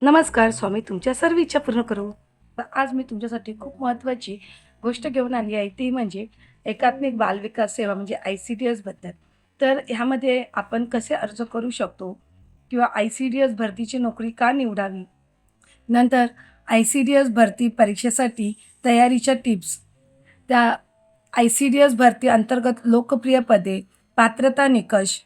नमस्कार स्वामी, तुमच्या सर्व इच्छा पूर्ण करू. तर आज मी तुमच्यासाठी खूप महत्त्वाची गोष्ट घेऊन आली आहे, ती म्हणजे एकात्मिक बालविकास सेवा म्हणजे ICDS बद्दल. तर ह्यामध्ये आपण कसे अर्ज करू शकतो किंवा ICDS भरतीची नोकरी का निवडावी? नंतर ICDS भरती परीक्षेसाठी तयारीच्या टिप्स, त्या ICDS भरती अंतर्गत लोकप्रिय पदे, पात्रता निकष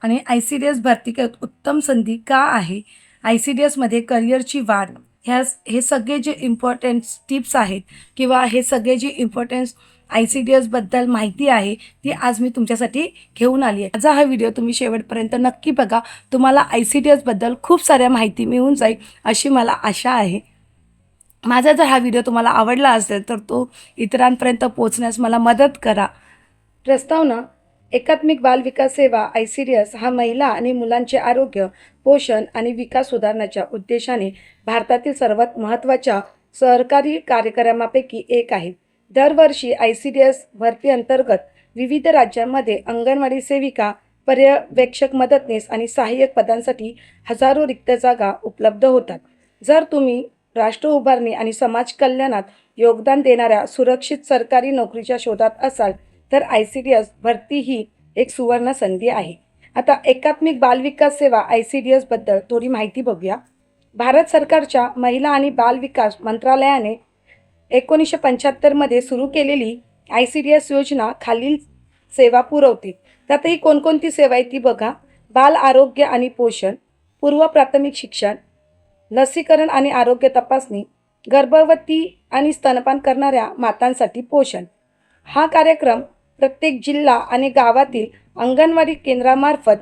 आणि ICDS भरती उत्तम संधी का आहे? ICDSमध्ये करिअरची वाढ, हे सगळे जे इम्पॉर्टंट टिप्स आहेत किंवा हे सगळे जे इम्पॉर्टन्स ICDSबद्दल माहिती आहे, ती आज मी तुमच्यासाठी घेऊन आली आहे. माझा हा व्हिडिओ तुम्ही शेवटपर्यंत नक्की बघा. तुम्हाला ICDSबद्दल खूप साऱ्या माहिती मिळून जाईल, अशी मला आशा आहे. माझा जर हा व्हिडिओ तुम्हाला आवडला असेल, तर तो इतरांपर्यंत पोहोचण्यास मला मदत करा. प्रस्तावना: एकात्मिक बाल विकास सेवा ICDS हा महिला आणि मुलांचे आरोग्य, पोषण आणि विकास सुधारण्याच्या उद्देशाने भारतातील सर्वात महत्त्वाच्या सरकारी कार्यक्रमापैकी एक आहे. दरवर्षी ICDS भरती अंतर्गत विविध राज्यांमध्ये अंगणवाडी सेविका, पर्यवेक्षक, मदतनीस आणि सहाय्यक पदांसाठी हजारो रिक्त जागा उपलब्ध होतात. जर तुम्ही राष्ट्र उभारणी आणि समाज कल्याणात योगदान देणाऱ्या सुरक्षित सरकारी नोकरीच्या शोधात असाल, तर ICDS भरती ही एक सुवर्ण संधी आहे. आता एकात्मिक बालविकास सेवा ICDS बद्दल थोडी माहिती बघूया. भारत सरकारच्या महिला आणि बाल विकास मंत्रालयाने 1975 सुरू केलेली ICDS योजना खालील सेवा पुरवते. त्यातही कोणकोणती सेवा आहे ती बघा. बाल आरोग्य आणि पोषण, पूर्व प्राथमिक शिक्षण, लसीकरण आणि आरोग्य तपासणी, गर्भवती आणि स्तनपान करणाऱ्या मातांसाठी पोषण. हा कार्यक्रम प्रत्येक जिल्हा आणि गावातील अंगणवाडी केंद्रामार्फत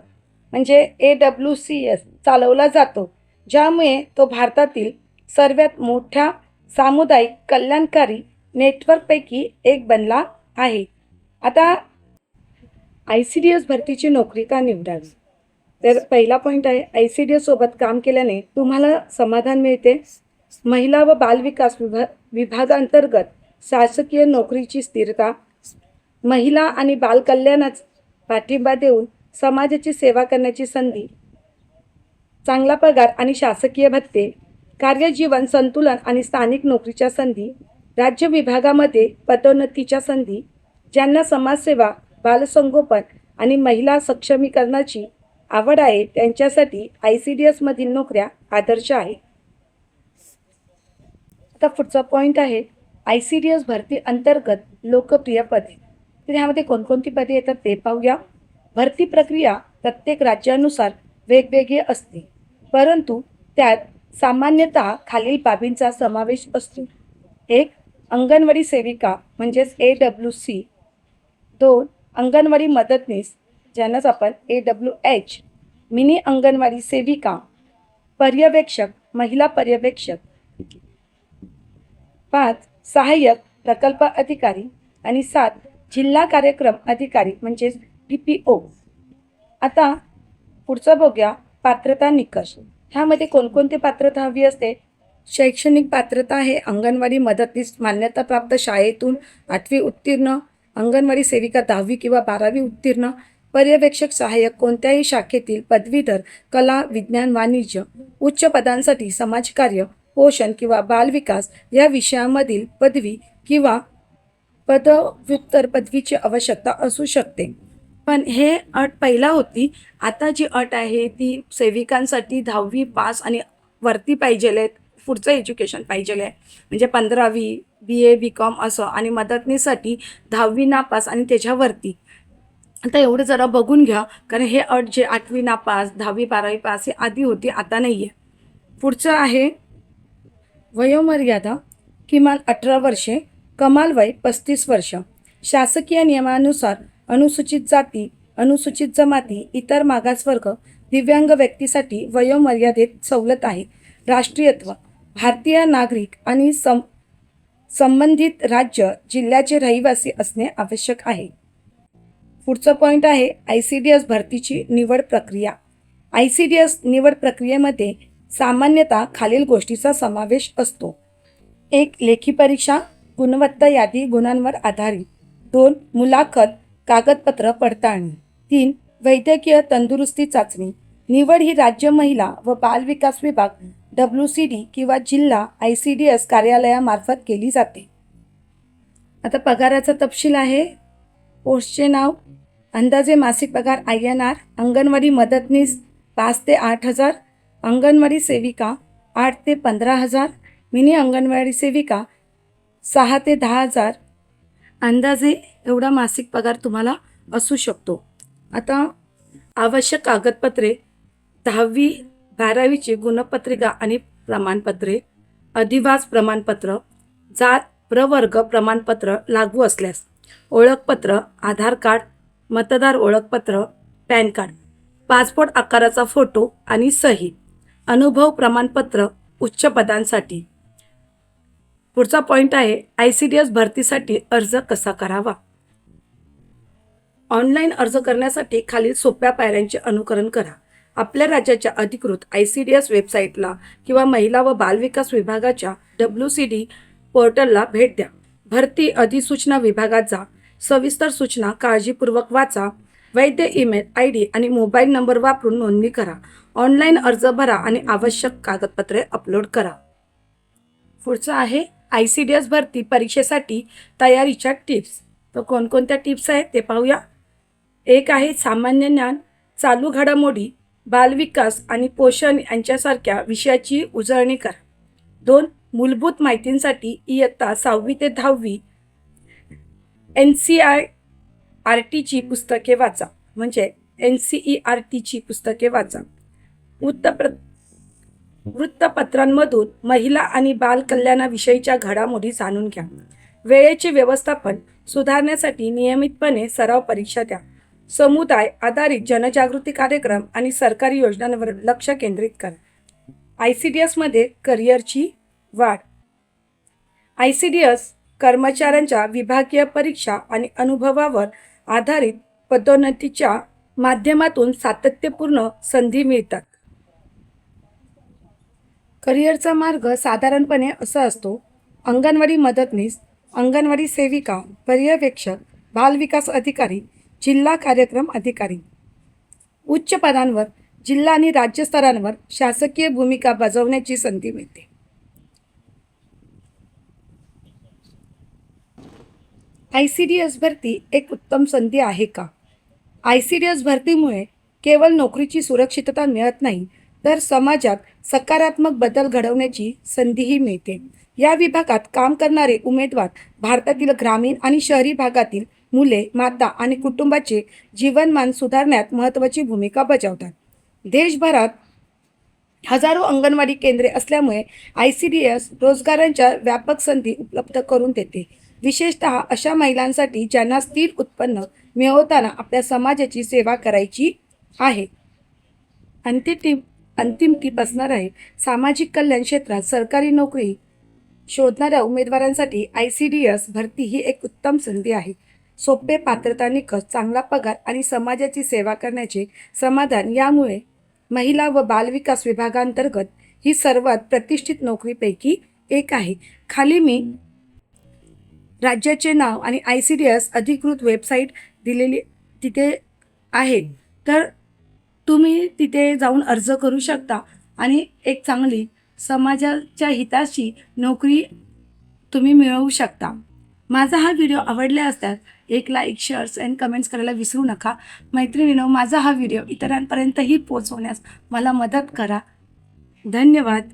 म्हणजे AWCS चालवला जातो, ज्यामुळे तो भारतातील सर्वात मोठ्या सामुदायिक कल्याणकारी नेटवर्कपैकी एक बनला आहे. आता ICDS भरतीची नोकरी का निवडावी? तर पहिला पॉईंट आहे, ICDS सोबत काम केल्याने तुम्हाला समाधान मिळते. महिला व बालविकास विभागांतर्गत शासकीय नोकरीची स्थिरता, महिला आणि बालकल्याणास पाठिंबा देऊन समाजाची सेवा करण्याची संधी, चांगला पगार आणि शासकीय भत्ते, कार्यजीवन संतुलन आणि स्थानिक नोकरीच्या संधी, राज्य विभागामध्ये पदोन्नतीच्या संधी. ज्यांना समाजसेवा, बालसंगोपन आणि महिला सक्षमीकरणाची आवड आहे, त्यांच्यासाठी ICDSमधील नोकऱ्या आदर्श आहे. आता पुढचा पॉईंट आहे, ICDS भरती अंतर्गत लोकप्रिय पदे. तर ह्यामध्ये कोणकोणती पदे येतात ते पाहूया. भरती प्रक्रिया प्रत्येक राज्यानुसार वेगवेगळी असते, परंतु त्यात सामान्यतः खालील बाबींचा समावेश असतो. 1. अंगणवाडी सेविका म्हणजेच AWC. 2. अंगणवाडी मदतनीस, ज्यांनाच आपण AWH, मिनी अंगणवाडी सेविका, पर्यवेक्षक, महिला पर्यवेक्षक. 5. सहाय्यक प्रकल्प अधिकारी आणि 7. जिल्हा कार्यक्रम अधिकारी म्हणजेच DPO. आता पुढचं बघूया, पात्रता निकष. ह्यामध्ये कोणकोणती पात्रता हवी असते? शैक्षणिक पात्रता आहे अंगणवाडी मदतनीस मान्यताप्राप्त शाळेतून 8वी उत्तीर्ण, अंगणवाडी सेविका 10वी किंवा 12वी उत्तीर्ण, पर्यवेक्षक सहाय्यक कोणत्याही शाखेतील पदवीधर, कला, विज्ञान, वाणिज्य. उच्च पदांसाठी समाजकार्य, पोषण किंवा बालविकास या विषयामधील पदवी किंवा पदव्युत्तर पदवीची आवश्यकता असू शकते. पण हे अट पहिला होती. आता जी अट आहे ती सेविकांसाठी 10वी पास आणि वरती पाहिजे आहेत, पुढचं एज्युकेशन पाहिजे आहे, म्हणजे 15वी, BA BCom असं. आणि मदतनीसाठी 10वी नापास आणि त्याच्यावरती. आता एवढं जरा बघून घ्या, कारण हे अट जे 8वी नापास, 10वी 12वी पास हे आधी होती, आता नाही आहे. पुढचं आहे वयोमर्यादा, किमान 18 वर्षे, कमाल वय 35 वर्ष. शासकीय नियमानुसार अनुसूचित जाती, अनुसूचित जमाती, इतर मागासवर्ग, दिव्यांग व्यक्तीसाठी वयोमर्यादेत सवलत आहे. राष्ट्रीयत्व: भारतीय नागरिक आणि संबंधित राज्य जिल्ह्याचे रहिवासी असणे आवश्यक आहे. पुढचं पॉईंट आहे, ICDS भरतीची निवड प्रक्रिया. ICDS निवड प्रक्रियेमध्ये सामान्यतः खालील गोष्टीचा समावेश असतो. 1. लेखी परीक्षा, गुणवत्ता यादी गुणांवर आधारित. 2. मुलाखत, कागदपत्र पडताळणी. 3. वैद्यकीय तंदुरुस्ती चाचणी. निवड ही राज्य महिला व बाल विकास विभाग WCD किंवा जिल्हा ICDS कार्यालयामार्फत केली जाते. आता पगाराचा तपशील आहे. पोस्टचे नाव, अंदाजे मासिक पगार INR, अंगणवाडी मदतनीस 5 ते 8,000, अंगणवाडी सेविका 8 ते 15,000, मिनी अंगणवाडी सेविका 6 ते 10,000. अंदाजे एवढा मासिक पगार तुम्हाला असू शकतो. आता आवश्यक कागदपत्रे 10वी 12वीची गुणपत्रिका आणि प्रमाणपत्रे, अधिवास प्रमाणपत्र, जात प्रवर्ग प्रमाणपत्र लागू असल्यास, ओळखपत्र, आधार कार्ड, मतदार ओळखपत्र, पॅन कार्ड, पासपोर्ट आकाराचा फोटो आणि सही, अनुभव प्रमाणपत्र उच्च पदांसाठी. पुढचा पॉईंट आहे ICDS भरतीसाठी अर्ज कसा करावा. ऑनलाईन अर्ज करण्यासाठी खालील सोप्या पायऱ्यांचे अनुकरण करा. आपल्या राज्याच्या अधिकृत ICDS वेबसाईटला किंवा महिला व बालविकास विभागाच्या WCD पोर्टलला भेट द्या. भरती अधिसूचना विभागात जा. सविस्तर सूचना काळजीपूर्वक वाचा. वैध ईमेल ID आणि मोबाईल नंबर वापरून नोंदणी करा. ऑनलाईन अर्ज भरा आणि आवश्यक कागदपत्रे अपलोड करा. पुढचं आहे ICDS भरती परीक्षेसाठी तयारीच्या टिप्स. तर कोणकोणत्या टिप्स आहेत ते पाहूया. एक आहे सामान्य ज्ञान, चालू घडामोडी, बालविकास आणि पोषण यांच्यासारख्या विषयाची उजळणी करा. 2. मूलभूत माहितींसाठी इयत्ता 6वी ते 10वी NCERTची पुस्तके वाचा. म्हणजे NCERTची पुस्तके वाचा. वृत्तपत्रांमधून महिला आणि बाल कल्याणाविषयीच्या घडामोडी जाणून घ्या. वेळेचे व्यवस्थापन सुधारण्यासाठी नियमितपणे सराव परीक्षा द्या. समुदाय आधारित जनजागृती कार्यक्रम आणि सरकारी योजनांवर लक्ष केंद्रित करा. ICDSमध्ये करिअरची वाढ. ICDS कर्मचाऱ्यांच्या विभागीय परीक्षा आणि अनुभवावर आधारित पदोन्नतीच्या माध्यमातून सातत्यपूर्ण संधी मिळतात. करिअरचा मार्ग साधारणपणे असा असतो: अंगणवाडी मदतनीस, अंगणवाडी सेविका, पर्यवेक्षक, बालविकास अधिकारी, जिल्हा कार्यक्रम अधिकारी. उच्च पदांवर जिल्हा आणि राज्य स्तरांवर शासकीय भूमिका बजावण्याची संधी मिळते. ICDS भरती एक उत्तम संधी आहे का? ICDS भरतीमुळे केवळ नोकरीची सुरक्षितता मिळत नाही, तर समाजात सकारात्मक बदल घडवण्याची संधीही मिळते. या विभागात काम करणारे उमेदवार भारतातील ग्रामीण आणि शहरी भागातील मुले, माता आणि कुटुंबाचे जीवनमान सुधारण्यात महत्त्वाची भूमिका बजावतात. देशभरात हजारो अंगणवाडी केंद्रे असल्यामुळे ICDS रोजगारांच्या व्यापक संधी उपलब्ध करून देते, विशेषतः अशा महिलांसाठी ज्यांना स्थिर उत्पन्न मिळवताना आपल्या समाजाची सेवा करायची आहे. अंतिम टीप असणार आहे: सामाजिक कल्याण क्षेत्रात सरकारी नोकरी शोधणाऱ्या उमेदवारांसाठी ICDS भरती ही एक उत्तम संधी आहे. सोपे पात्रता निकष, चांगला पगार आणि समाजाची सेवा करण्याचे समाधान यामुळे महिला व बालविकास विभागांतर्गत ही सर्वात प्रतिष्ठित नोकरीपैकी एक आहे. खाली मी राज्याचे नाव आणि ICDS अधिकृत वेबसाईट दिलेली तिथे आहे, तर तुम्ही तिथे जाऊन अर्ज करू शकता आणि एक चांगली समाजाच्या हिताची नोकरी तुम्ही मिळवू शकता. माझा हा व्हिडिओ आवडला असल्यास एक लाईक, शेअर्स अँड कमेंट्स करायला विसरू नका. मैत्रिणींनो, माझा हा व्हिडिओ इतरांपर्यंतही पोहोचवण्यास मला मदत करा. धन्यवाद.